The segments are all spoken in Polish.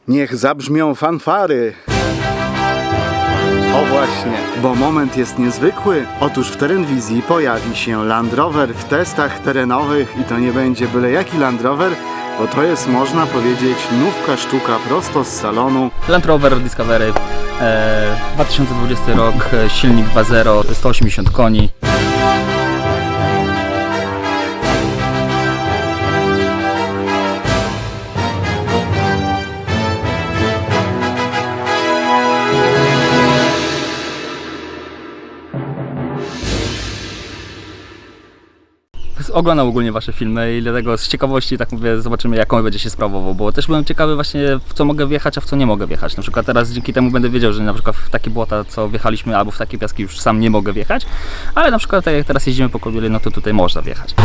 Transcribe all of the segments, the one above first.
Niech zabrzmią fanfary. O właśnie, bo moment jest niezwykły. Otóż w Terenwizji pojawi się Land Rover w testach terenowych i to nie będzie byle jaki Land Rover, bo to jest, można powiedzieć, nówka sztuka prosto z salonu. Land Rover Discovery, 2020 rok, silnik 2.0, 180 koni. Oglądam ogólnie wasze filmy i dlatego z ciekawości, tak mówię, zobaczymy, jaką będzie się sprawował, bo też byłem ciekawy właśnie, w co mogę wjechać, a w co nie mogę wjechać. Na przykład teraz dzięki temu będę wiedział, że na przykład w takie błota, co wjechaliśmy, albo w takie piaski już sam nie mogę wjechać, ale na przykład tak jak teraz jeździmy po Kobiele, no to tutaj można wjechać.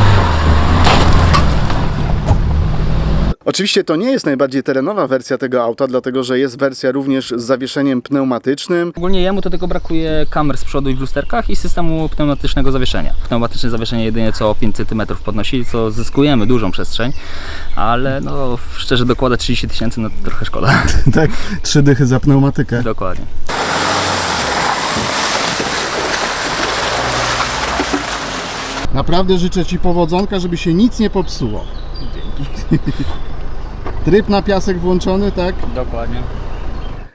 Oczywiście to nie jest najbardziej terenowa wersja tego auta, dlatego że jest wersja również z zawieszeniem pneumatycznym. Ogólnie jemu to tylko brakuje kamer z przodu i w lusterkach i systemu pneumatycznego zawieszenia. Pneumatyczne zawieszenie jedynie co 5 cm podnosi, co zyskujemy dużą przestrzeń, ale no szczerze dokładać 30 000, no to trochę szkoda. Tak, 3 dychy za pneumatykę. Dokładnie. Naprawdę życzę Ci powodzonka, żeby się nic nie popsuło. Dzięki. Tryb na piasek włączony, tak? Dokładnie.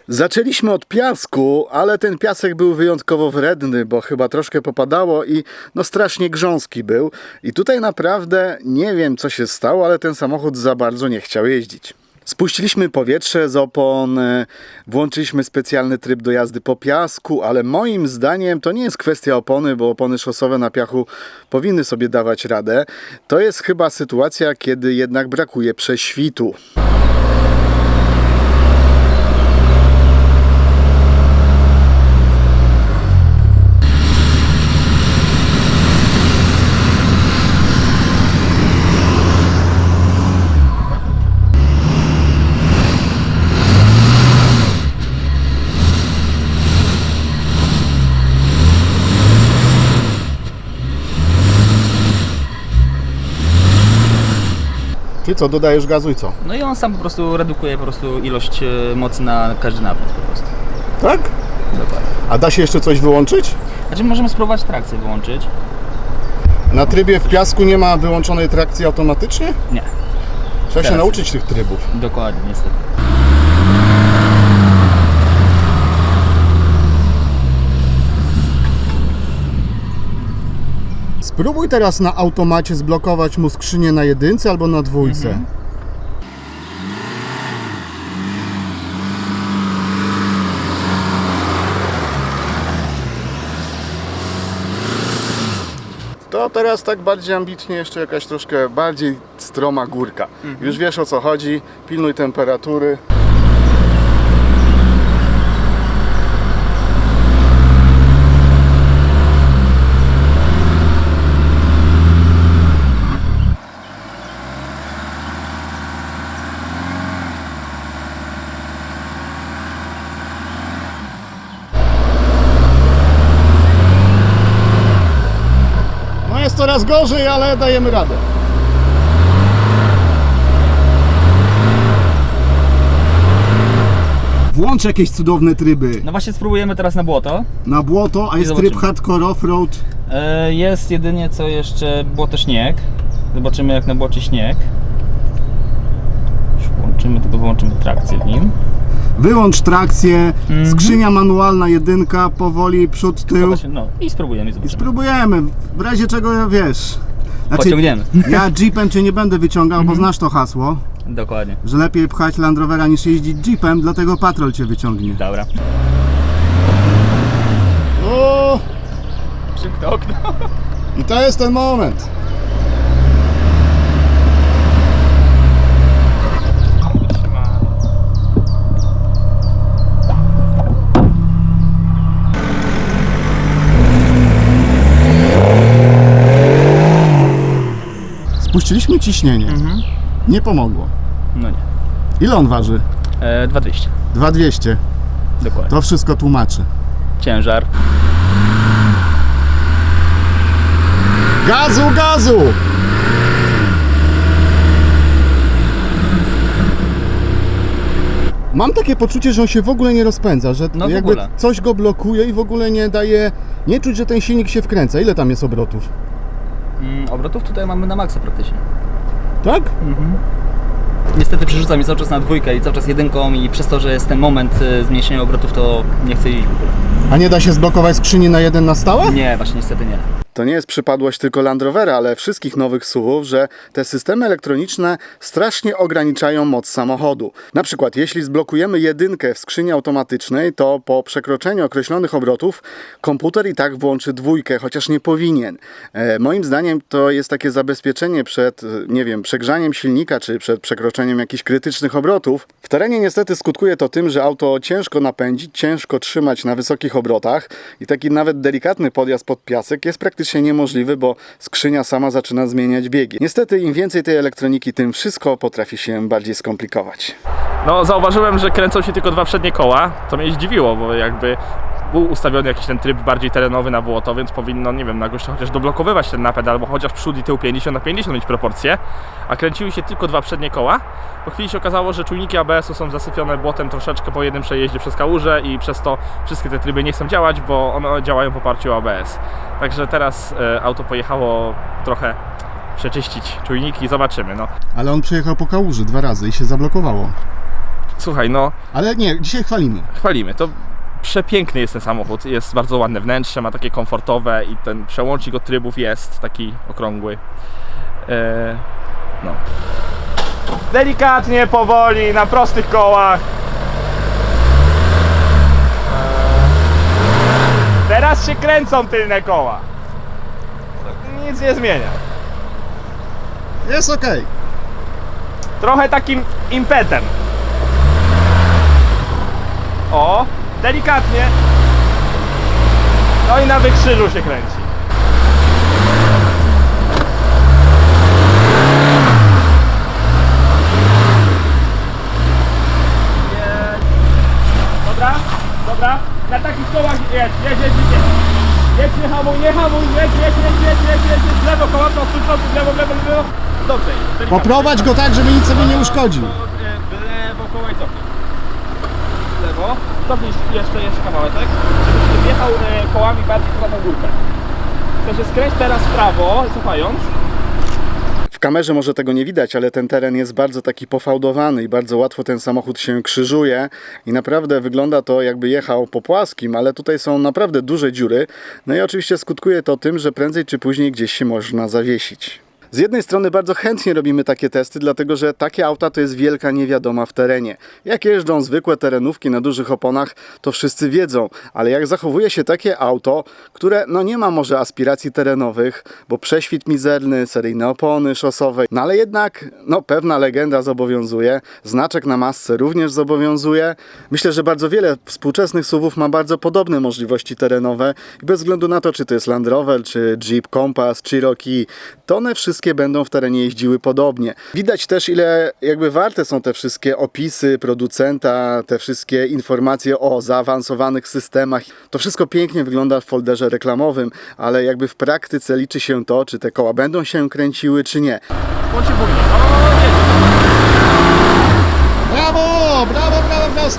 Zaczęliśmy od piasku, ale ten piasek był wyjątkowo wredny, bo chyba troszkę popadało i no strasznie grząski był. I tutaj naprawdę nie wiem, co się stało, ale ten samochód za bardzo nie chciał jeździć. Spuściliśmy powietrze z opon, włączyliśmy specjalny tryb do jazdy po piasku, ale moim zdaniem to nie jest kwestia opony, bo opony szosowe na piachu powinny sobie dawać radę. To jest chyba sytuacja, kiedy jednak brakuje prześwitu. Ty co, dodajesz gazu i co? No i on sam po prostu redukuje ilość mocy na każdy napęd po prostu. Tak? Dokładnie. A da się jeszcze coś wyłączyć? Znaczy możemy spróbować trakcję wyłączyć. Na trybie w piasku nie ma wyłączonej trakcji automatycznie? Nie. Trzeba się Teraz nauczyć tych trybów. Dokładnie, niestety. Spróbuj teraz na automacie zblokować mu skrzynię na 1 albo na 2. To teraz tak bardziej ambitnie, jeszcze jakaś troszkę bardziej stroma górka. Już wiesz, o co chodzi, pilnuj temperatury. Jest coraz gorzej, ale dajemy radę. Włącz jakieś cudowne tryby. No właśnie spróbujemy teraz na błoto. Na błoto, a jest tryb zobaczymy. hardcore off-road. Jest jedynie co jeszcze błoto śnieg. Zobaczymy jak na błocie śnieg. Już włączymy, tylko wyłączymy trakcję w nim. Wyłącz trakcję, skrzynia manualna 1, powoli przód, tył. No i spróbujemy. I Zobaczymy. spróbujemy, w razie czego wiesz. Znaczy, Pociągniemy. ja jeepem cię nie będę wyciągał, bo znasz to hasło, Dokładnie. że lepiej pchać Land Rovera niż jeździć jeepem, dlatego patrol cię wyciągnie. Dobra. O! Przymknę okno. I to jest ten moment. Spuściliśmy ciśnienie. Nie pomogło. No nie. Ile on waży? 2200. 2200. Dokładnie. To wszystko tłumaczy. Ciężar. Gazu, gazu! Mam takie poczucie, że on się w ogóle nie rozpędza, że No w jakby ogóle. coś go blokuje i w ogóle nie daje, nie czuć, że ten silnik się wkręca. Ile tam jest obrotów? Obrotów tutaj mamy na maksa praktycznie. Tak? Niestety przerzuca mi cały czas na dwójkę i cały czas jedynką i przez to, że jest ten moment zmniejszenia obrotów, to nie chcę iść w ogóle. A nie da się zblokować skrzyni na 1 na stałe? Nie, właśnie niestety nie. To nie jest przypadłość tylko Land Rovera, ale wszystkich nowych SUV-ów, że te systemy elektroniczne strasznie ograniczają moc samochodu. Na przykład, jeśli zblokujemy jedynkę w skrzyni automatycznej, to po przekroczeniu określonych obrotów komputer i tak włączy dwójkę, chociaż nie powinien. Moim zdaniem to jest takie zabezpieczenie przed, nie wiem, przegrzaniem silnika, czy przed przekroczeniem jakichś krytycznych obrotów. W terenie niestety skutkuje to tym, że auto ciężko napędzić, ciężko trzymać na wysokich obrotach i taki nawet delikatny podjazd pod piasek jest praktycznie niemożliwy, bo skrzynia sama zaczyna zmieniać biegi. Niestety im więcej tej elektroniki, tym wszystko potrafi się bardziej skomplikować. No, zauważyłem, że kręcą się tylko 2 przednie koła, co mnie zdziwiło, bo jakby był ustawiony jakiś ten tryb bardziej terenowy na błoto, więc powinno, nie wiem, jakoś chociaż doblokowywać ten napęd, albo chociaż przód i tył 50/50 mieć proporcje, a kręciły się tylko 2 przednie koła. Po chwili się okazało, że czujniki ABS-u są zasypione błotem troszeczkę po jednym przejeździe przez kałużę i przez to wszystkie te tryby nie chcą działać, bo one działają w oparciu o ABS. Także teraz auto pojechało trochę przeczyścić czujniki i zobaczymy, no. Ale on przejechał po kałuży 2 razy i się zablokowało. Słuchaj, no, Ale nie, dzisiaj chwalimy. chwalimy. To przepiękny jest ten samochód, jest bardzo ładne wnętrze, ma takie komfortowe i ten przełącznik od trybów jest taki okrągły. No. Delikatnie, powoli, na prostych kołach. Teraz się kręcą tylne koła. Nic nie zmienia. Jest okej. Trochę takim impetem. O, delikatnie. No i na wykrzyżu się kręci. Dobra, dobra. Na takich kołach jedź. Jedź, nie hamuj, jedź. W lewo koła, prosto, w lewo. Dobrze, delikatnie. Poprowadź go tak, żeby nic sobie nie uszkodził. W lewo koło i cofnij. W lewo. Cofnij jeszcze kawałeczek, żebyś wjechał kołami bardziej na tą górkę. W sensie skręć teraz w prawo, cofając. W kamerze może tego nie widać, ale ten teren jest bardzo taki pofałdowany i bardzo łatwo ten samochód się krzyżuje i naprawdę wygląda to, jakby jechał po płaskim, ale tutaj są naprawdę duże dziury. No i oczywiście skutkuje to tym, że prędzej czy później gdzieś się można zawiesić. Z jednej strony bardzo chętnie robimy takie testy, dlatego że takie auta to jest wielka niewiadoma w terenie. Jak jeżdżą zwykłe terenówki na dużych oponach, to wszyscy wiedzą, ale jak zachowuje się takie auto, które no nie ma może aspiracji terenowych, bo prześwit mizerny, seryjne opony szosowe, no ale jednak no pewna legenda zobowiązuje, znaczek na masce również zobowiązuje. Myślę, że bardzo wiele współczesnych SUV-ów ma bardzo podobne możliwości terenowe i bez względu na to, czy to jest Land Rover, czy Jeep Compass, Cherokee, to one wszystkie będą w terenie jeździły podobnie. Widać też, ile jakby warte są te wszystkie opisy producenta, te wszystkie informacje o zaawansowanych systemach. To wszystko pięknie wygląda w folderze reklamowym, ale jakby w praktyce liczy się to, czy te koła będą się kręciły, czy nie. On się boi. Brawo,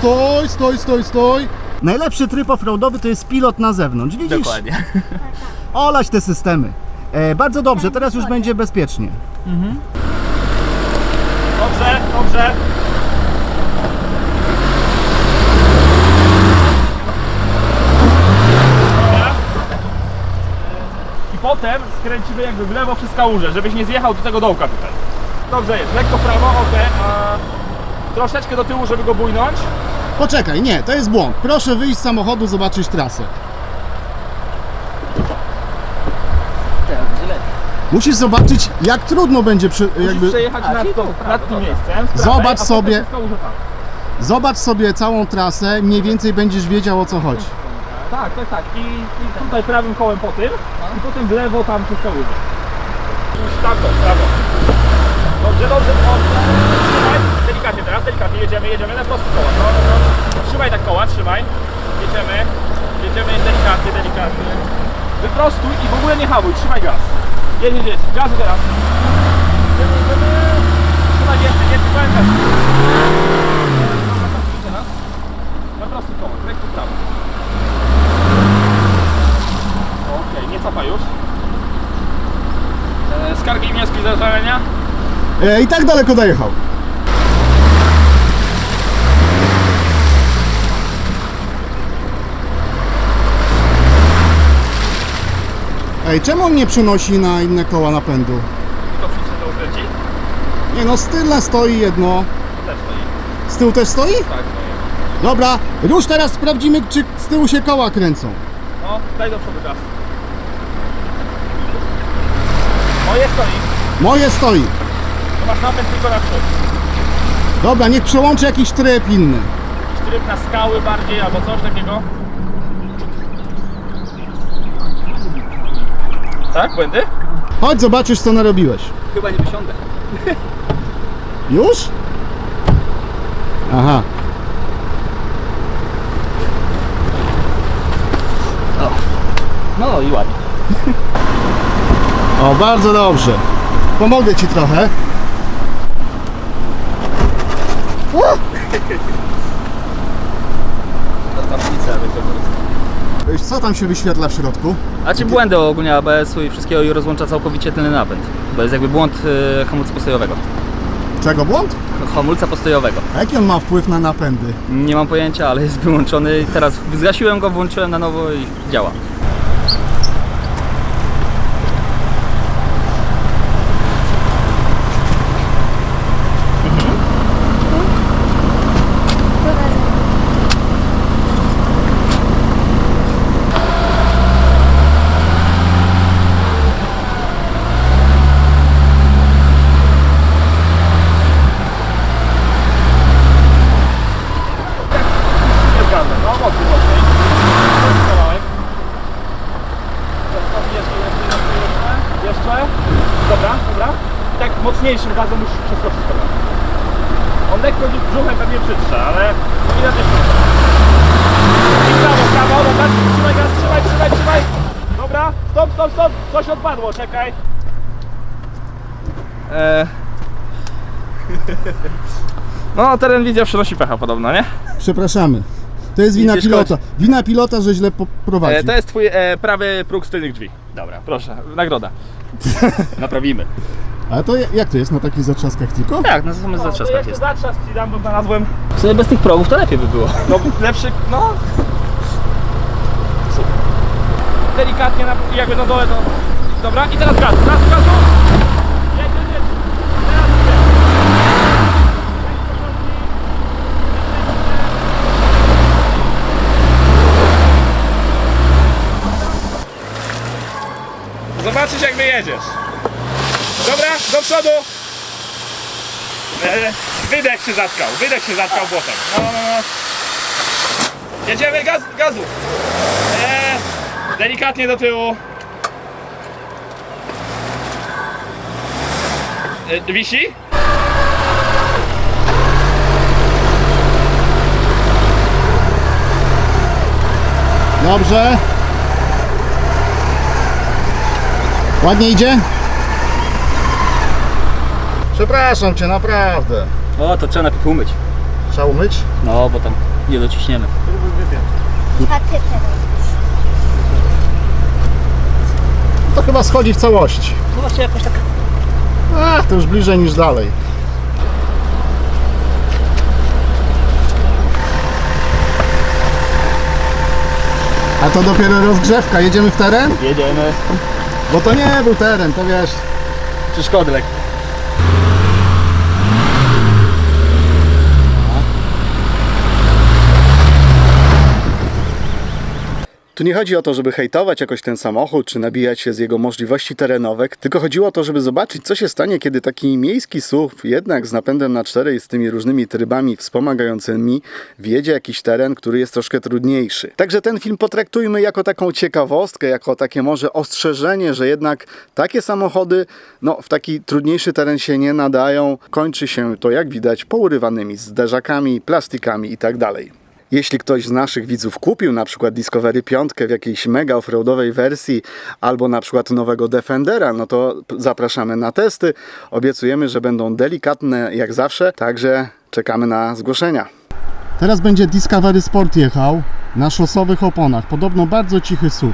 stój. Najlepszy tryb offroadowy to jest pilot na zewnątrz, widzisz? Dokładnie. Olać te systemy. Bardzo dobrze, teraz już będzie bezpiecznie. Dobrze. Dobra. I potem skręcimy jakby w lewo przez kałużę, żebyś nie zjechał do tego dołka tutaj. Dobrze jest, lekko w prawo, troszeczkę do tyłu, żeby go bujnąć. Poczekaj, nie, to jest błąd. Proszę wyjść z samochodu, zobaczyć trasę. Musisz zobaczyć, jak trudno będzie Musisz przejechać nad tym miejscem. Zobacz sobie. Przez kałużę tam. Zobacz sobie całą trasę, mniej więcej będziesz wiedział, o co chodzi. Tak. I tutaj prawym kołem po tym i potem w lewo tam przez kałużę. Tamto, prawo. Dobrze. Trzymaj, delikatnie teraz, jedziemy na prosto koła. No. Trzymaj tak koła, trzymaj. Jedziemy delikatnie. Wyprostuj i w ogóle nie hamuj, trzymaj gaz. Jedź. Gazu teraz. Jedziemy. Trzymaj więcej, pełen gaz. I tak daleko dojechał. Ej, czemu on nie przenosi na inne koła napędu? To wszyscy to ukręci? Nie no, z tylne stoi jedno. Też stoi. Z tyłu też stoi? Tak, stoi. Dobra, już teraz sprawdzimy, czy z tyłu się koła kręcą. No, daj do przodu gaz. Moje stoi. Moje stoi. To masz napęd tylko na przód. Dobra, niech przełączy jakiś tryb inny. Jakiś tryb na skały bardziej albo coś takiego. Tak? Błędy? Chodź, zobaczysz, co narobiłeś. Chyba nie wysiądę. Już? Aha. No i ładnie. O, bardzo dobrze. Pomogę ci trochę. Wiesz, co tam się wyświetla w środku? A czy błędy ogólnie ABS-u i wszystkiego i rozłącza całkowicie tylny napęd. Bo jest jakby błąd hamulca postojowego. Czego błąd? Hamulca postojowego. A jaki on ma wpływ na napędy? Nie mam pojęcia, ale jest wyłączony. Teraz zgasiłem go, włączyłem na nowo i działa. Nie zgadzam. No, mocniej, mocniej. Kawałek. Jeszcze. Dobra, dobra. I tak mocniejszym gazem musisz przeskoczyć pewnie. On lekko brzuchem pewnie przytrze, ale widać jeszcze. I prawo, prawo, dobra. Trzymaj gaz, trzymaj. Dobra, stop. Coś odpadło, czekaj. No, teren wizja przynosi pecha podobno, nie? Przepraszamy. To jest wina Nic nie pilota. Wina pilota, że źle poprowadził. To jest twój prawy próg z tylnych drzwi. Dobra, Proszę, nagroda. naprawimy. Ale to jak to jest na takich zatrzaskach tylko? Tak, na samych To zatrzaskach jeszcze jest. zatrzask ci dam, bo znalazłem. W sumie bez tych progów to lepiej by było. No lepszy, no. Super. Delikatnie jakby na dole to. Dobra, i teraz gazu. Jedź. Teraz zobaczysz jak wyjedziesz. Dobra, do przodu. Wydech się zatkał błotem. No. Jedziemy, gazu. Delikatnie do tyłu. Wisi? Dobrze. Ładnie idzie? Przepraszam cię, naprawdę. O, to trzeba najpierw umyć. Trzeba umyć? No, bo tam nie dociśniemy. A ty teraz. To chyba schodzi w całości. No właśnie jakoś tak. Ach, to już bliżej niż dalej. A to dopiero rozgrzewka. Jedziemy w teren? Jedziemy. Bo to nie był teren, to wiesz. Przeszkody lekkie. Tu nie chodzi o to, żeby hejtować jakoś ten samochód, czy nabijać się z jego możliwości terenowych, tylko chodziło o to, żeby zobaczyć, co się stanie, kiedy taki miejski SUV, jednak z napędem na 4 i z tymi różnymi trybami wspomagającymi, wjedzie jakiś teren, który jest troszkę trudniejszy. Także ten film potraktujmy jako taką ciekawostkę, jako takie może ostrzeżenie, że jednak takie samochody, no, w taki trudniejszy teren się nie nadają. Kończy się to, jak widać, pourywanymi zderzakami, plastikami itd. Jeśli ktoś z naszych widzów kupił na przykład Discovery 5 w jakiejś mega offroadowej wersji albo na przykład nowego Defendera, no to zapraszamy na testy. Obiecujemy, że będą delikatne jak zawsze, także czekamy na zgłoszenia. Teraz będzie Discovery Sport jechał na szosowych oponach. Podobno bardzo cichy SUV.